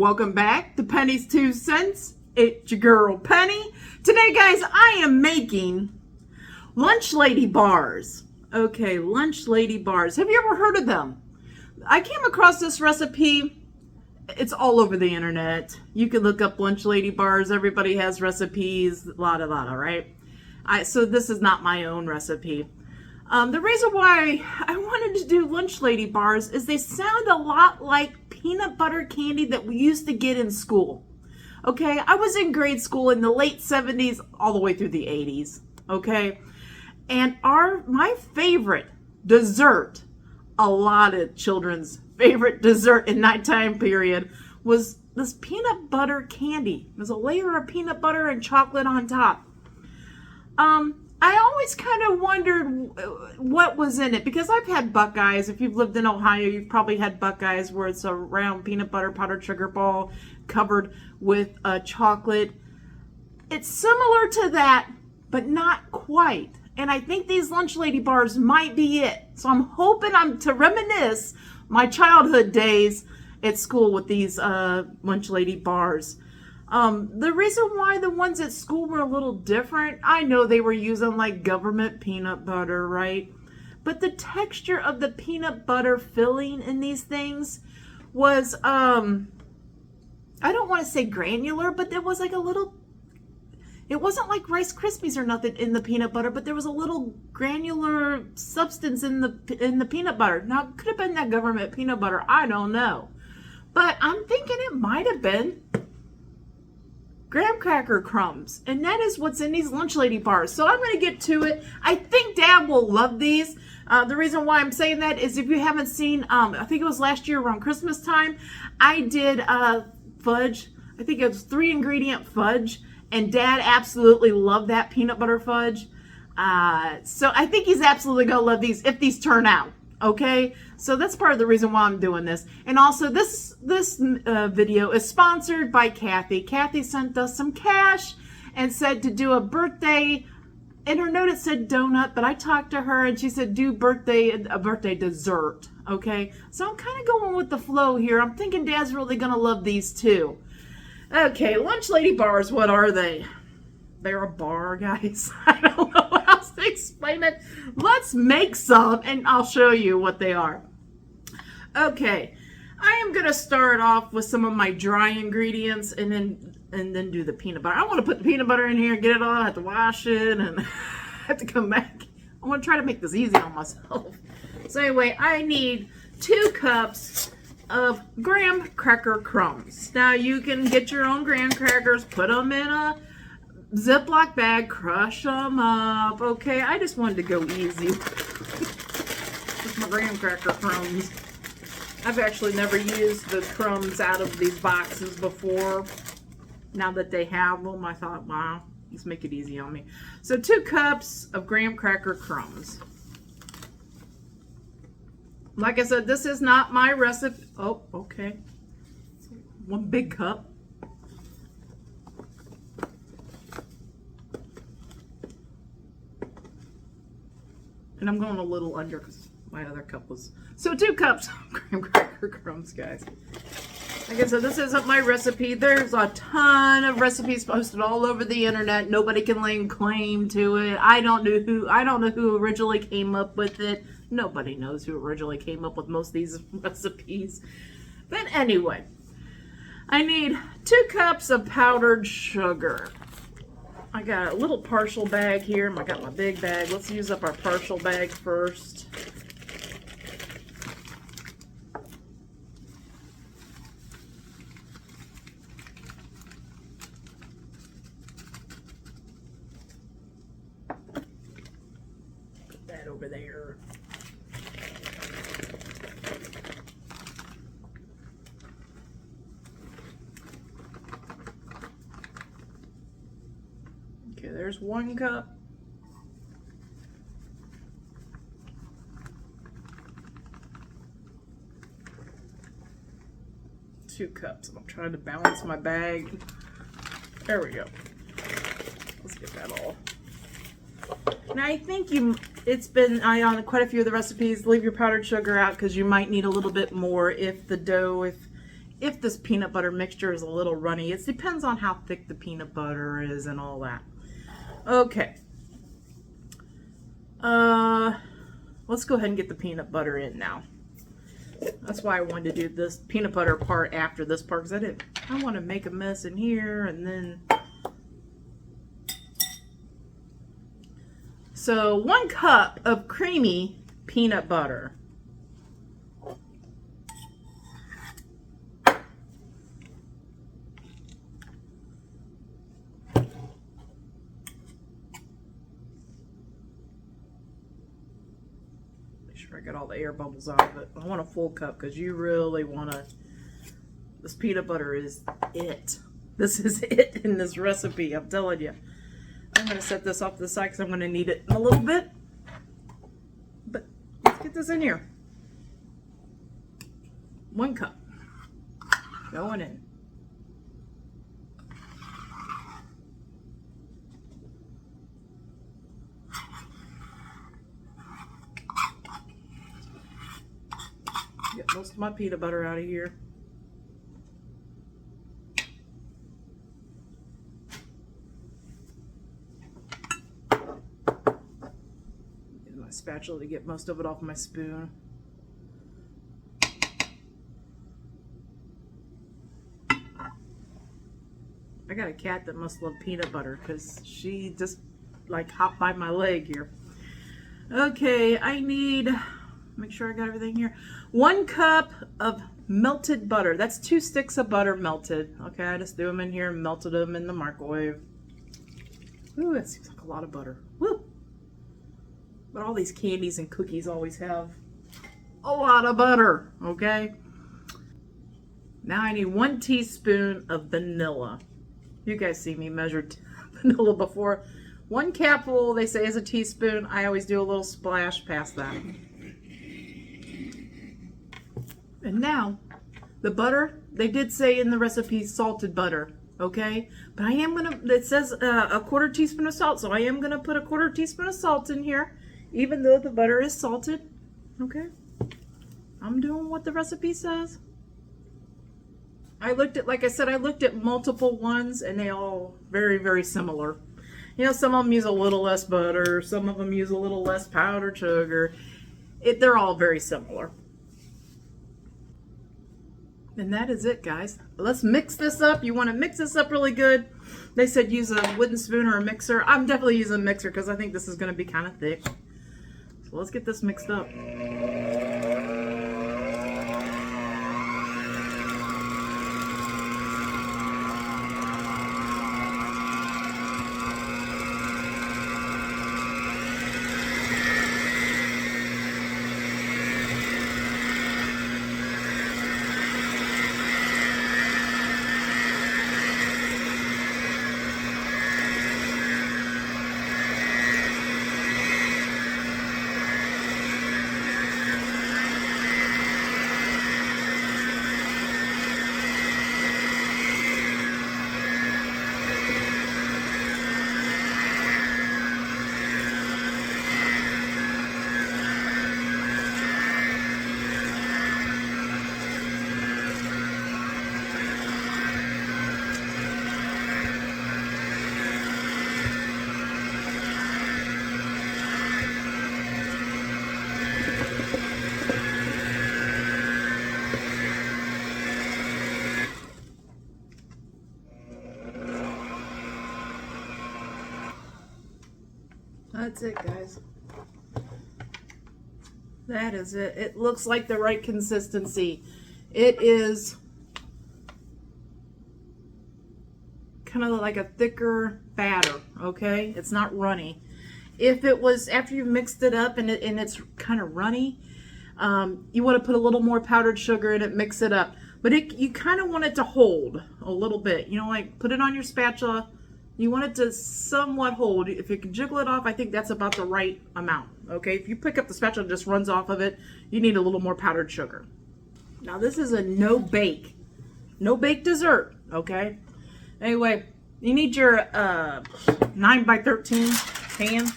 welcome back to Penny's Two Cents. It's your girl Penny. Today, guys, I am making Lunch Lady bars. Okay, Lunch Lady bars. Have you ever heard of them? I came across this recipe. It's all over the internet. You can look up Lunch Lady bars. Everybody has recipes, lotta, right? So this is not my own recipe. The reason why I wanted to do Lunch Lady bars is they sound a lot like peanut butter candy that we used to get in school. Okay, I was in grade school in the late 70s all the way through the 80s. Okay, and my favorite dessert, a lot of children's favorite dessert in that time period, was this peanut butter candy. There's a layer of peanut butter and chocolate on top. I always kind of wondered what was in it, because I've had Buckeyes. If you've lived in Ohio, you've probably had Buckeyes, where it's a round peanut butter powdered sugar ball covered with chocolate. It's similar to that, but not quite. And I think these Lunch Lady bars might be it. So I'm hoping to reminisce my childhood days at school with these Lunch Lady bars. The reason why the ones at school were a little different, I know they were using like government peanut butter, right? But the texture of the peanut butter filling in these things was, I don't want to say granular, but there was like a little, it wasn't like Rice Krispies or nothing in the peanut butter, but there was a little granular substance in the peanut butter. Now, it could have been that government peanut butter, I don't know. But I'm thinking it might have been graham cracker crumbs, and that is what's in these Lunch Lady bars. So I'm going to get to it. I think Dad will love these. The reason why I'm saying that is, if you haven't seen, I think it was last year around Christmas time, I did fudge. I think it was 3-ingredient fudge, and Dad absolutely loved that peanut butter fudge. So I think he's absolutely going to love these if these turn out. Okay, so that's part of the reason why I'm doing this. And also, this video is sponsored by Kathy. Kathy sent us some cash and said to do a birthday. In her note it said donut, but I talked to her and she said do a birthday dessert. Okay, so I'm kind of going with the flow here. I'm thinking Dad's really gonna love these too. Okay, Lunch Lady bars. What are they? They're a bar, guys. I don't know how else to explain it. Let's make some and I'll show you what they are. Okay, I am going to start off with some of my dry ingredients and then do the peanut butter. I want to put the peanut butter in here, get it all. I have to wash it and I have to come back. I want to try to make this easy on myself. So anyway, I need 2 cups of graham cracker crumbs. Now you can get your own graham crackers, put them in a Ziploc bag, crush them up. Okay, I just wanted to go easy with my graham cracker crumbs. I've actually never used the crumbs out of these boxes before. Now that they have them, I thought, wow, let's make it easy on me. So 2 cups of graham cracker crumbs. Like I said, this is not my recipe. Oh, okay. 1 big cup. And I'm going a little under because my other cup was... So 2 cups of graham cracker crumbs, guys. Like I said, this isn't my recipe. There's a ton of recipes posted all over the internet. Nobody can lay claim to it. I don't know who originally came up with it. Nobody knows who originally came up with most of these recipes. But anyway, I need 2 cups of powdered sugar. I got a little partial bag here. I got my big bag. Let's use up our partial bag first. Put that over there. Okay, there's 1 cup. Two cups. I'm trying to balance my bag. There we go. Let's get that all. Now I think it's been on quite a few of the recipes, leave your powdered sugar out because you might need a little bit more if the dough, if this peanut butter mixture is a little runny. It depends on how thick the peanut butter is and all that. Okay. Let's go ahead and get the peanut butter in now. That's why I wanted to do this peanut butter part after this part, because I want to make a mess in here and then. So 1 cup of creamy peanut butter. I got all the air bubbles out of it. I want a full cup because you really want to. This peanut butter is it. This is it in this recipe. I'm telling you. I'm going to set this off to the side because I'm going to need it in a little bit. But let's get this in here. 1 cup. Going in. Get most of my peanut butter out of here. Use my spatula to get most of it off my spoon. I got a cat that must love peanut butter because she just like hopped by my leg here. Okay, I need, make sure I got everything here. 1 cup of melted butter. That's 2 sticks of butter melted. Okay, I just threw them in here and melted them in the microwave. Ooh, that seems like a lot of butter. Woo! But all these candies and cookies always have a lot of butter, okay? Now I need 1 teaspoon of vanilla. You guys see me measured vanilla before. 1 capful, they say, is a teaspoon. I always do a little splash past that. And now, the butter, they did say in the recipe salted butter, okay? But I am going to, it says a 1/4 teaspoon of salt, so I am going to put a 1/4 teaspoon of salt in here, even though the butter is salted, okay? I'm doing what the recipe says. I looked at, like I said, I looked at multiple ones, and they all very, very similar. You know, some of them use a little less butter, some of them use a little less powdered sugar. They're all very similar. And that is it, guys. Let's mix this up. You want to mix this up really good. They said use a wooden spoon or a mixer. I'm definitely using a mixer because I think this is going to be kind of thick. So let's get this mixed up. That's it, guys. That is it. It looks like the right consistency. It is kind of like a thicker batter, okay? It's not runny. If it was after you've mixed it up and it's kind of runny, you want to put a little more powdered sugar in it, mix it up. But you kind of want it to hold a little bit. You know, like put it on your spatula. You want it to somewhat hold. If you can jiggle it off, I think that's about the right amount. Okay, if you pick up the spatula and just runs off of it, you need a little more powdered sugar. Now this is a no bake dessert. Okay. Anyway, you need your 9x13 pan.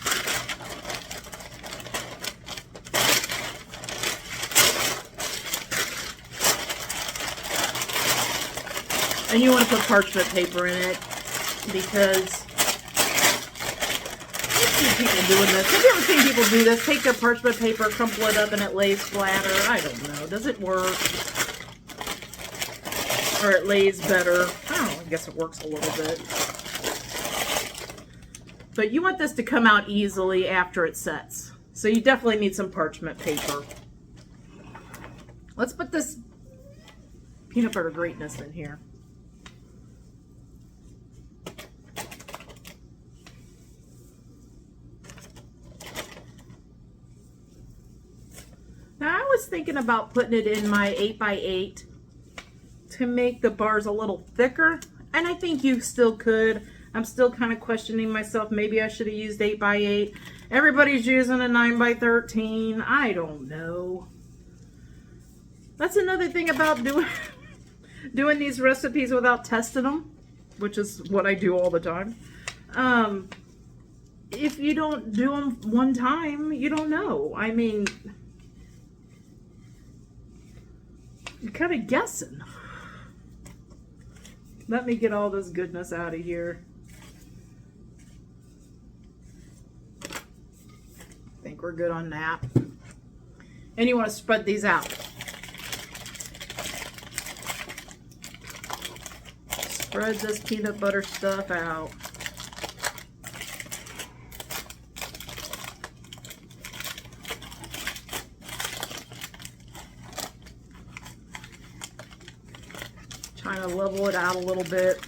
And you want to put parchment paper in it because I've seen people doing this. Have you ever seen people do this? Take their parchment paper, crumple it up, and it lays flatter. I don't know. Does it work? Or it lays better? I don't know. I guess it works a little bit. But you want this to come out easily after it sets. So you definitely need some parchment paper. Let's put this peanut butter greatness in here. Now I was thinking about putting it in my 8x8 to make the bars a little thicker. And I think you still could. I'm still kind of questioning myself. Maybe I should have used 8x8. Everybody's using a 9x13. I don't know. That's another thing about doing these recipes without testing them, which is what I do all the time. If you don't do them one time, you don't know. I mean, you're kind of guessing. Let me get all this goodness out of here. I think we're good on that. And you want to spread these out. Spread this peanut butter stuff out. Trying to level it out a little bit.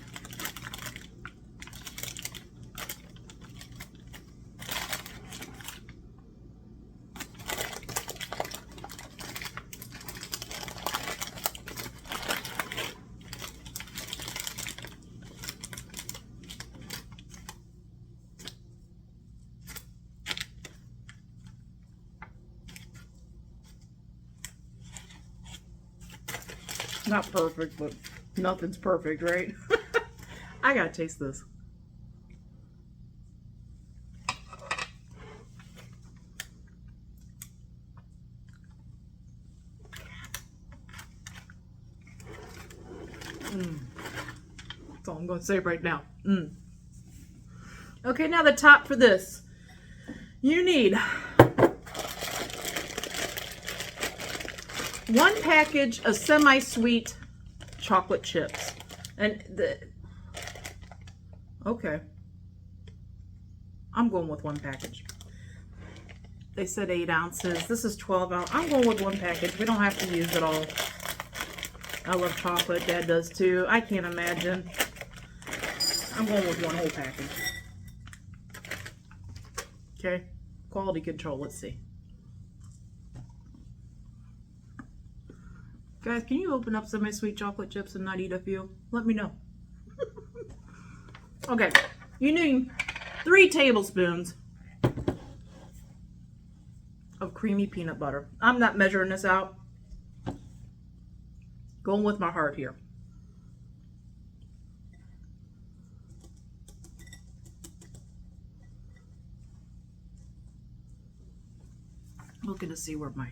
Not perfect, but nothing's perfect, right? I gotta taste this. That's all I'm gonna say right now. Okay, now the top for this. You need 1 package of semi-sweet chocolate chips. Okay. I'm going with 1 package. They said 8 ounces. This is 12 ounces. I'm going with 1 package. We don't have to use it all. I love chocolate. Dad does too. I can't imagine. I'm going with 1 whole package. Okay. Quality control. Let's see. Guys, can you open up some of my sweet chocolate chips and not eat a few? Let me know. Okay, you need 3 tablespoons of creamy peanut butter. I'm not measuring this out. Going with my heart here. Looking to see where my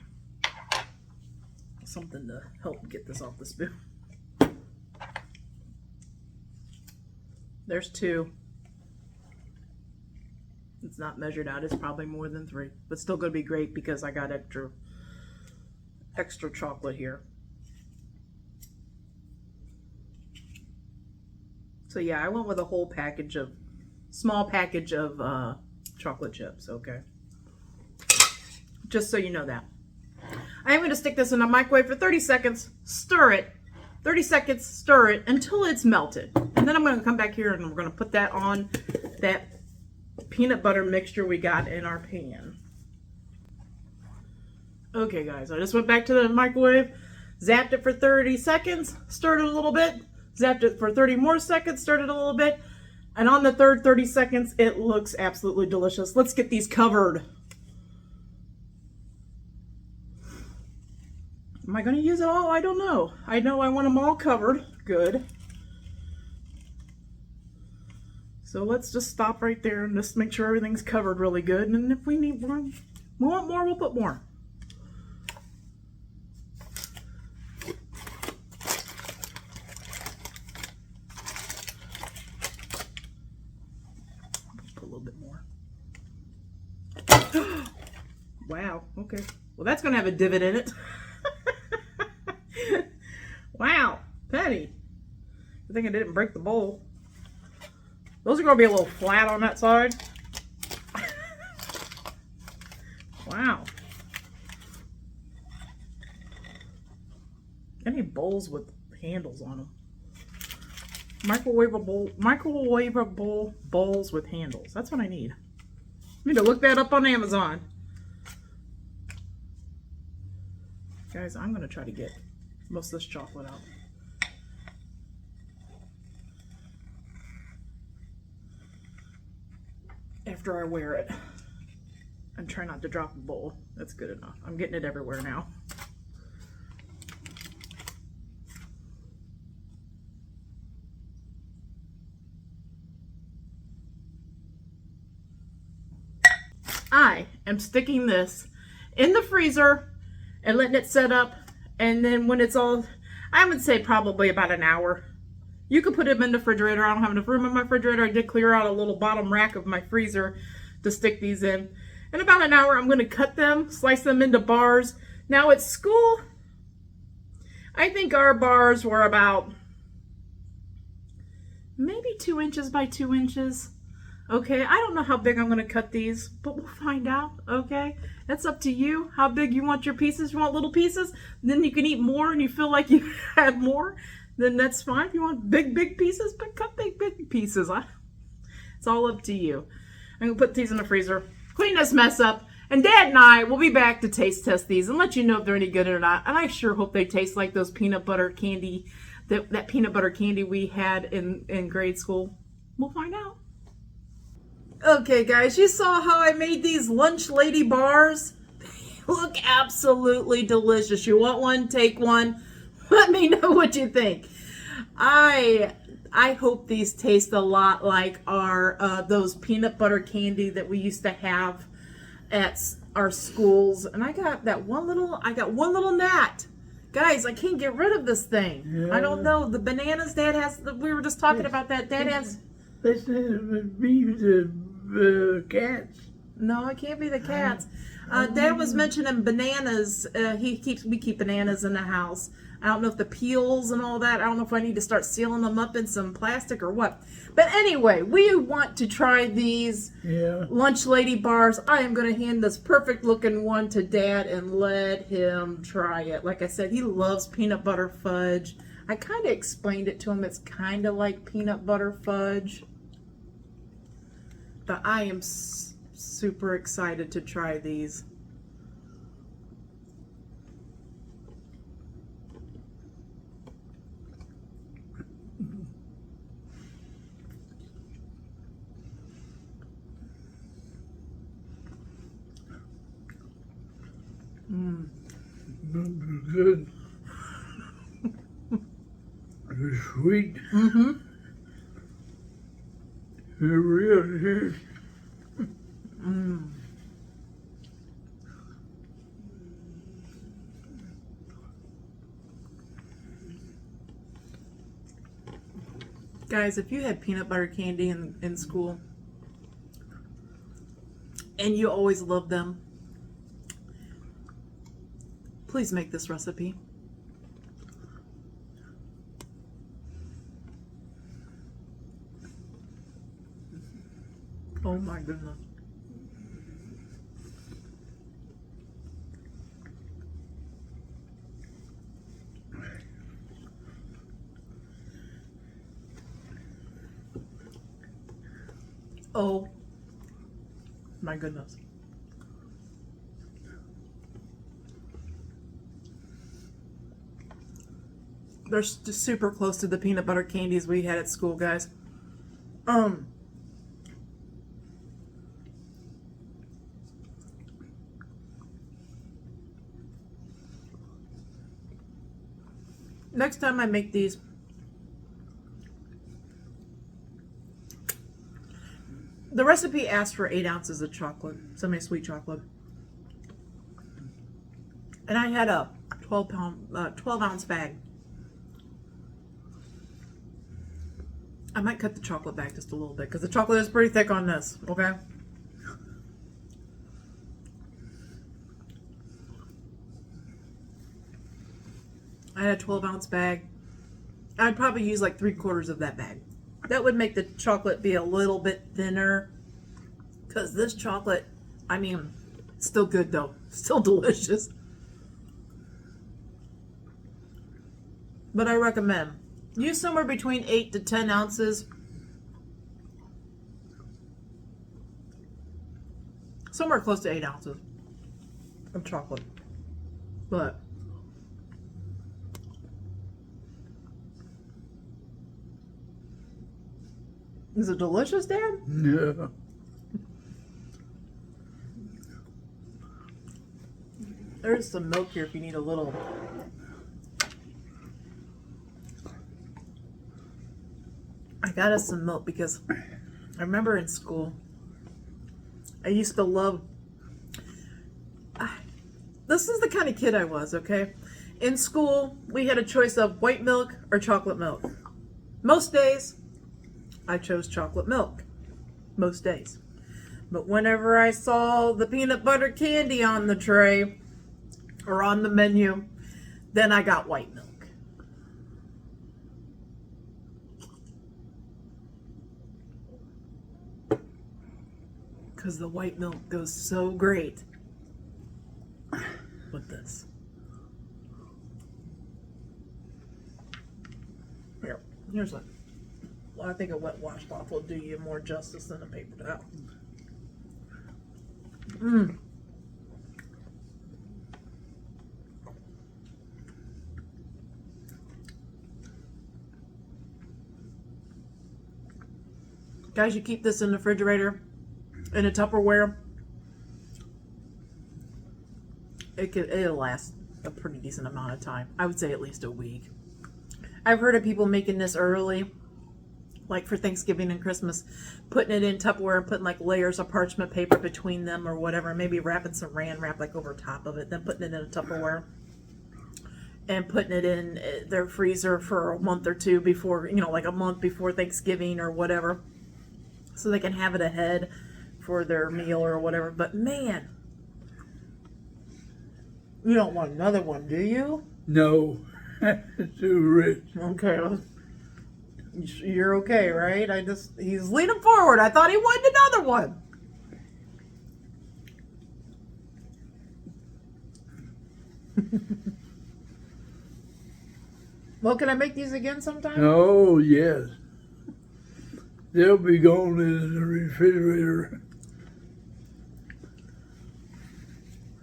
something to help get this off the spoon. There's 2. It's not measured out. It's probably more than 3, but still going to be great because I got extra chocolate here. So yeah, I went with a whole package of small package of chocolate chips. Okay, just so you know that. I'm going to stick this in a microwave for 30 seconds, stir it, 30 seconds, stir it until it's melted. And then I'm going to come back here and we're going to put that on that peanut butter mixture we got in our pan. Okay guys, I just went back to the microwave, zapped it for 30 seconds, stirred it a little bit, zapped it for 30 more seconds, stirred it a little bit, and on the third 30 seconds, it looks absolutely delicious. Let's get these covered. Am I going to use it all? I don't know. I know I want them all covered. Good. So let's just stop right there and just make sure everything's covered really good. And if we need more, we want more, we'll put more. Wow. Okay. Well, that's going to have a divot in it. Wow. Penny. I think I didn't break the bowl. Those are going to be a little flat on that side. Wow. Any bowls with handles on them. Microwavable bowls with handles. That's what I need. I need to look that up on Amazon. Guys, I'm going to try to get most of this chocolate out. After I wear it. And try not to drop a bowl. That's good enough. I'm getting it everywhere now. I am sticking this in the freezer and letting it set up, and then when it's all, I would say probably about an hour. You could put them in the refrigerator. I don't have enough room in my refrigerator. I did clear out a little bottom rack of my freezer to stick these in. In about an hour, I'm going to cut them, slice them into bars. Now at school, I think our bars were about maybe 2 inches by 2 inches. Okay, I don't know how big I'm going to cut these, but we'll find out, okay? That's up to you, how big you want your pieces. You want little pieces, then you can eat more and you feel like you had more, then that's fine. If you want big pieces, but cut big pieces. It's all up to you. I'm going to put these in the freezer, clean this mess up, and Dad and I will be back to taste test these and let you know if they're any good or not. And I sure hope they taste like those peanut butter candy, that peanut butter candy we had in grade school. We'll find out. Okay, guys, you saw how I made these Lunch Lady bars? They look absolutely delicious. You want one? Take one. Let me know what you think. I hope these taste a lot like our those peanut butter candy that we used to have at our schools. And I got one little gnat. Guys, I can't get rid of this thing. Yeah. I don't know. The bananas Dad has, we were just talking about that. Dad has... This would be the cats. No, it can't be the cats. Dad was mentioning bananas. We keep bananas in the house. I don't know if the peels and all that, I don't know if I need to start sealing them up in some plastic or what. But anyway, we want to try these Lunch Lady bars. I am going to hand this perfect looking one to Dad and let him try it. Like I said, he loves peanut butter fudge. I kind of explained it to him. It's kind of like peanut butter fudge. But I am super excited to try these. Good. They're sweet. Mm-hmm. They're real good. Guys, if you had peanut butter candy in school and you always loved them, please make this recipe. Oh my goodness. Oh my goodness. They're just super close to the peanut butter candies we had at school, guys. Next time I make these, the recipe asked for 8 ounces of chocolate, semi-sweet chocolate. And I had a 12 ounce bag. I might cut the chocolate back just a little bit because the chocolate is pretty thick on this, okay? I had a 12-ounce bag. I'd probably use like 3/4 of that bag. That would make the chocolate be a little bit thinner. Because this chocolate, I mean, still good though. Still delicious. But I recommend use somewhere between 8 to 10 ounces. Somewhere close to 8 ounces of chocolate. But is it delicious, Dad? Yeah. There's some milk here if you need a little. I got us some milk because I remember in school, I used to love. This is the kind of kid I was, okay? In school, we had a choice of white milk or chocolate milk. Most days, I chose chocolate milk. Most days. But whenever I saw the peanut butter candy on the tray or on the menu, then I got white milk. Because the white milk goes so great with this. Here's one. Well, I think a wet washcloth will do you more justice than a paper towel. Guys, you keep this in the refrigerator in a Tupperware. It'll last a pretty decent amount of time. I would say at least a week. I've heard of people making this early, like for Thanksgiving and Christmas, putting it in Tupperware and putting like layers of parchment paper between them or whatever, maybe wrapping some Saran wrap like over top of it, then putting it in a Tupperware and putting it in their freezer for a month or two before, like a month before Thanksgiving or whatever, so they can have it ahead for their meal or whatever. But man, you don't want another one, do you? No. It's too rich. Okay. You're okay, right? He's leaning forward. I thought he wanted another one. Well, can I make these again sometime? Oh, yes. They'll be gone in the refrigerator.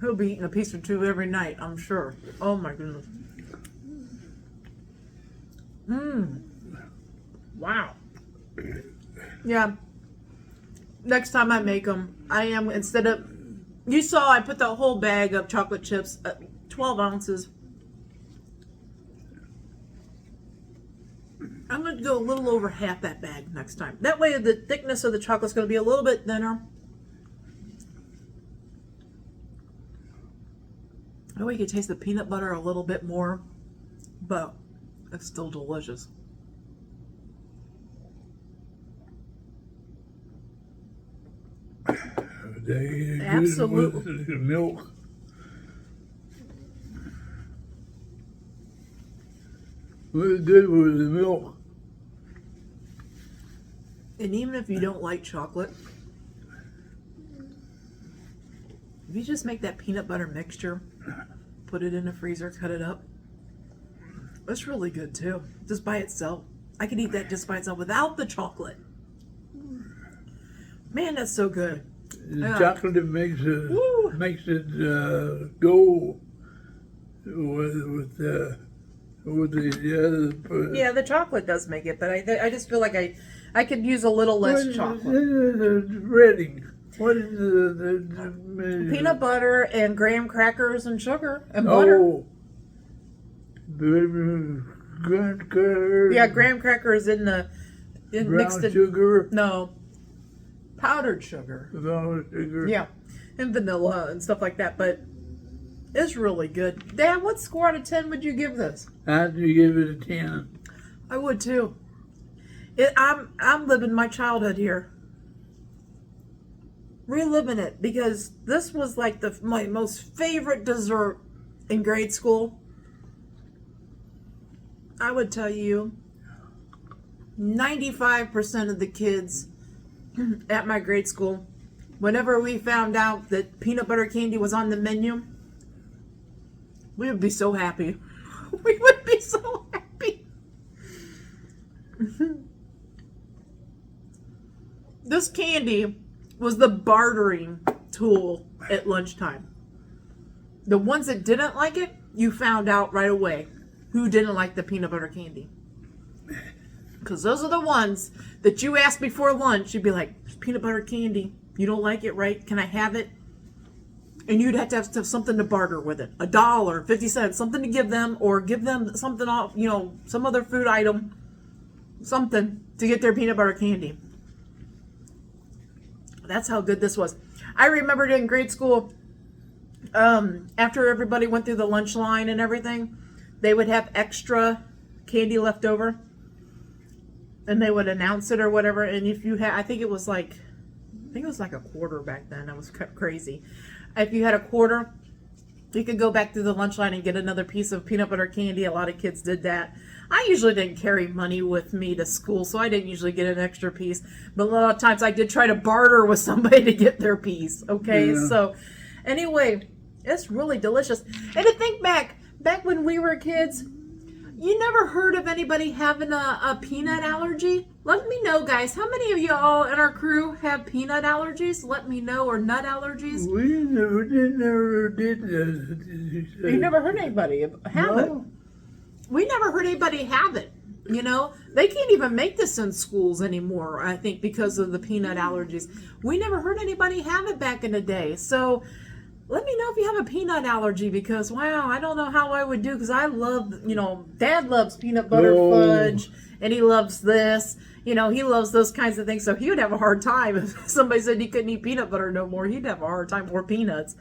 He'll be eating a piece or two every night, I'm sure. Oh my goodness. Wow. Yeah. Next time I make them, instead of, you saw I put the whole bag of chocolate chips, 12 ounces. I'm going to do a little over half that bag next time. That way the thickness of the chocolate's going to be a little bit thinner. That way you can taste the peanut butter a little bit more, but it's still delicious. They Absolutely. Good with the milk. We're good with the milk. And even if you don't like chocolate, if you just make that peanut butter mixture, put it in the freezer, cut it up, that's really good too. Just by itself. I could eat that just by itself without the chocolate. Man, that's so good. The chocolate makes it go with the other. Yeah, the chocolate does make it, but I just feel like I could use a little less chocolate. The breading. What is the Peanut butter and graham crackers and sugar and butter. Oh, graham crackers. Yeah, graham crackers Brown mixed in. sugar. No, powdered sugar. Brown sugar. Yeah, and vanilla and stuff like that. But it's really good. Dad, what score out of 10 would you give this? I'd give it a 10. I would too. I'm living my childhood here. Reliving it, because this was like my most favorite dessert in grade school. I would tell you 95% of the kids at my grade school, whenever we found out that peanut butter candy was on the menu, we would be so happy. We would be so happy. This candy was the bartering tool at lunchtime. The ones that didn't like it, you found out right away who didn't like the peanut butter candy. Because those are the ones that you asked before lunch. You'd be like, peanut butter candy. You don't like it, right? Can I have it? And you'd have to have something to barter with it. $1, 50 cents, something to give them, or give them something off, some other food item, something to get their peanut butter candy. That's how good this was. I remembered in grade school, after everybody went through the lunch line and everything, they would have extra candy left over. And they would announce it or whatever. And if you had, I think it was like a quarter back then. That was crazy. If you had a quarter, you could go back through the lunch line and get another piece of peanut butter candy. A lot of kids did that. I usually didn't carry money with me to school, so I didn't usually get an extra piece. But a lot of times I did try to barter with somebody to get their piece. Okay, Yeah. So anyway, it's really delicious. And to think back when we were kids, you never heard of anybody having a peanut allergy? Let me know, guys. How many of y'all in our crew have peanut allergies? Let me know, or nut allergies. We never did that. You never heard anybody have it. We never heard anybody have it. They can't even make this in schools anymore, I think, because of the peanut allergies. We never heard anybody have it back in the day. So let me know if you have a peanut allergy, because, wow, I don't know how I would do, because I love, Dad loves peanut butter fudge, and he loves this. He loves those kinds of things. So he would have a hard time if somebody said he couldn't eat peanut butter no more. He'd have a hard time, or peanuts.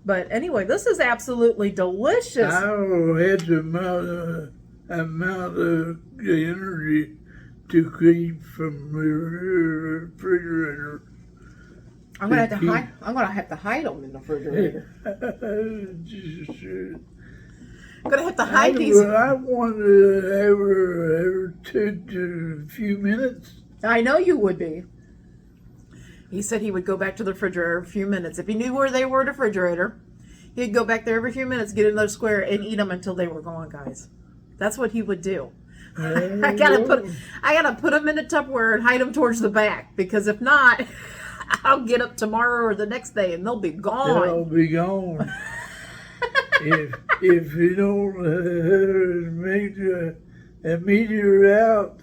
But anyway, this is absolutely delicious. I had the amount of energy to keep from the refrigerator. I'm gonna have to hide them in the refrigerator. I'm gonna have to hide these. I wanted every to a few minutes. I know you would be. He said he would go back to the refrigerator every few minutes. If he knew where they were in the refrigerator, he'd go back there every few minutes, get another square, and eat them until they were gone, guys. That's what he would do. I gotta put them in a Tupperware and hide them towards the back, because if not, I'll get up tomorrow or the next day and they'll be gone. They'll be gone. if you don't make a meteor out,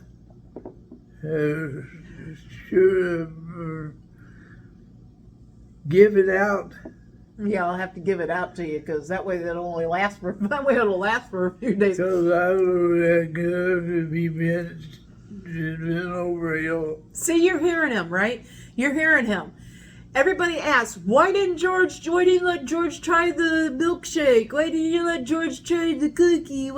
give it out. Yeah, I'll have to give it out to you, because that way it'll last for a few days. Because I don't to be bent over you. See, you're hearing him, right? You're hearing him. Everybody asks, why didn't you let George try the milkshake? Why didn't you let George try the cookie?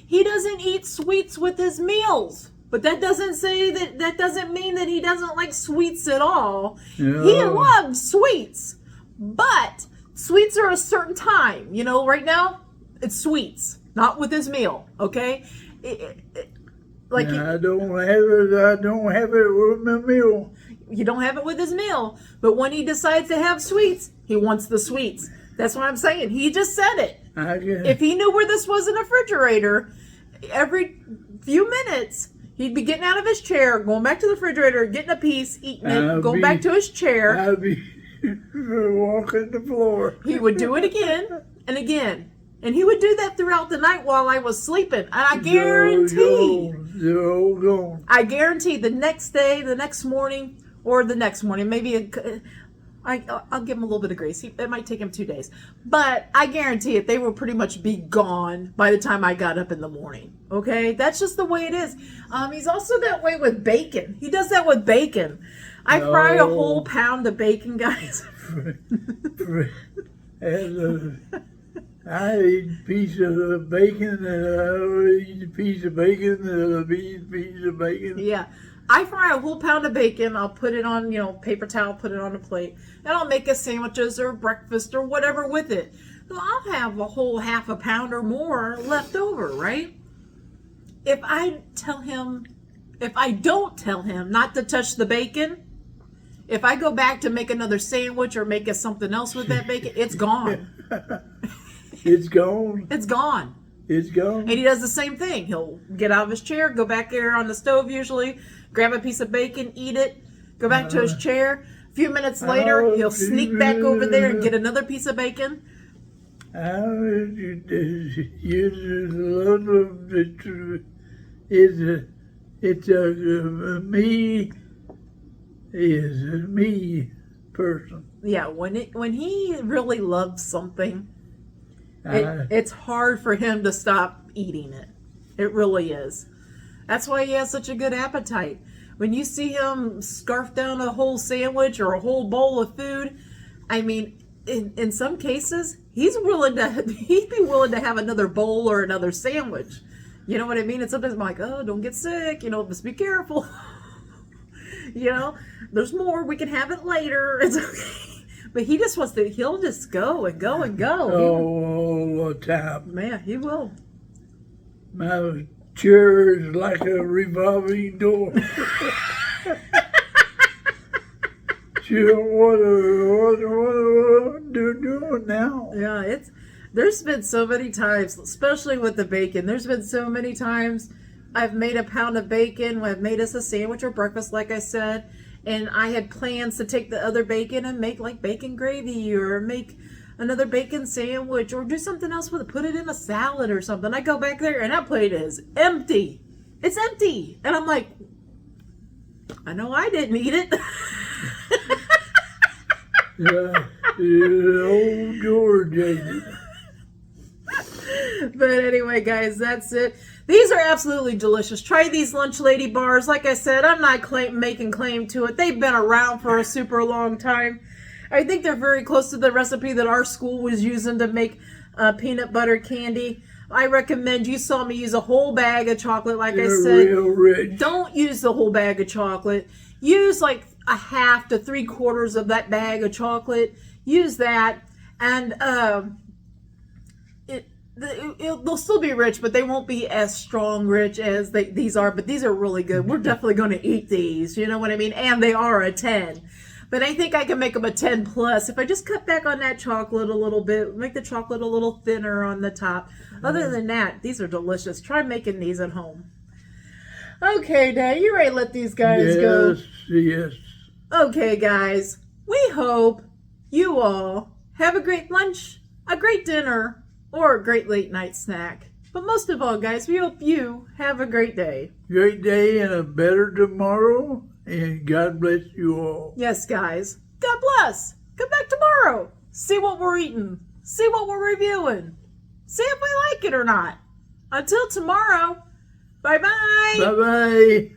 He doesn't eat sweets with his meals. But that doesn't mean that he doesn't like sweets at all. Yeah. He loves sweets. But sweets are a certain time. Right now, it's sweets, not with his meal, okay? I don't have it with my meal. You don't have it with his meal, but when he decides to have sweets, he wants the sweets. That's what I'm saying. He just said it. If he knew where this was in the refrigerator, every few minutes, he'd be getting out of his chair, going back to the refrigerator, getting a piece, eating it, going back to his chair. I'd be walking the floor. He would do it again and again. And he would do that throughout the night while I was sleeping. And I guarantee, they're all gone. I guarantee the next day, the next morning, or the next morning, maybe I'll give him a little bit of grace. It might take him 2 days. But I guarantee it, they will pretty much be gone by the time I got up in the morning. Okay? That's just the way it is. He's also that way with bacon. He does that with bacon. I fry a whole pound of bacon, guys. I eat a piece of bacon, and I eat a piece of bacon, and I eat a piece of bacon. Yeah. I fry a whole pound of bacon. I'll put it on, paper towel, put it on a plate, and I'll make us sandwiches or breakfast or whatever with it. So I'll have a whole half a pound or more left over, right? if I don't tell him not to touch the bacon, if I go back to make another sandwich or make us something else with that bacon, it's gone. It's gone. It's gone. It's gone. And he does the same thing. He'll get out of his chair, go back there on the stove usually, grab a piece of bacon, eat it, go back to his chair. A few minutes later, he'll sneak back over there and get another piece of bacon. It's a me person. Yeah, when he really loves something, it's hard for him to stop eating it. It really is. That's why he has such a good appetite. When you see him scarf down a whole sandwich or a whole bowl of food, I mean, in some cases, he'd be willing to have another bowl or another sandwich. You know what I mean? And sometimes I'm like, oh, don't get sick. Just be careful. There's more. We can have it later. It's okay. But he just wants to, he'll just go and go and go. All the time. Man, he will. My chair is like a revolving door. What are you doing now? Yeah, there's been so many times, especially with the bacon, there's been so many times I've made a pound of bacon, I've made us a sandwich or breakfast, like I said, and I had plans to take the other bacon and make like bacon gravy or make another bacon sandwich or do something else with it, put it in a salad or something. I go back there and that plate is empty. It's empty. And I'm like, I know I didn't eat it. Yeah, old George ate it. But anyway, guys, that's it. These are absolutely delicious. Try these Lunch Lady bars. Like I said, I'm not making claim to it. They've been around for a super long time. I think they're very close to the recipe that our school was using to make peanut butter candy. I recommend, you saw me use a whole bag of chocolate, like I said. Real rich. Don't use the whole bag of chocolate. Use like a half to 3/4 of that bag of chocolate. Use that, and they'll still be rich, but they won't be as strong rich as these are. But these are really good. We're definitely going to eat these. You know what I mean? And they are a 10. But I think I can make them a 10 plus if I just cut back on that chocolate a little bit, make the chocolate a little thinner on the top. Other than that, these are delicious. Try making these at home. Okay, Dad, you ready to let these guys go? Yes. Okay, guys, we hope you all have a great lunch, a great dinner, or a great late night snack. But most of all, guys, we hope you have a great day. Great day and a better tomorrow. And God bless you all. Yes, guys. God bless. Come back tomorrow. See what we're eating. See what we're reviewing. See if we like it or not. Until tomorrow. Bye-bye. Bye-bye.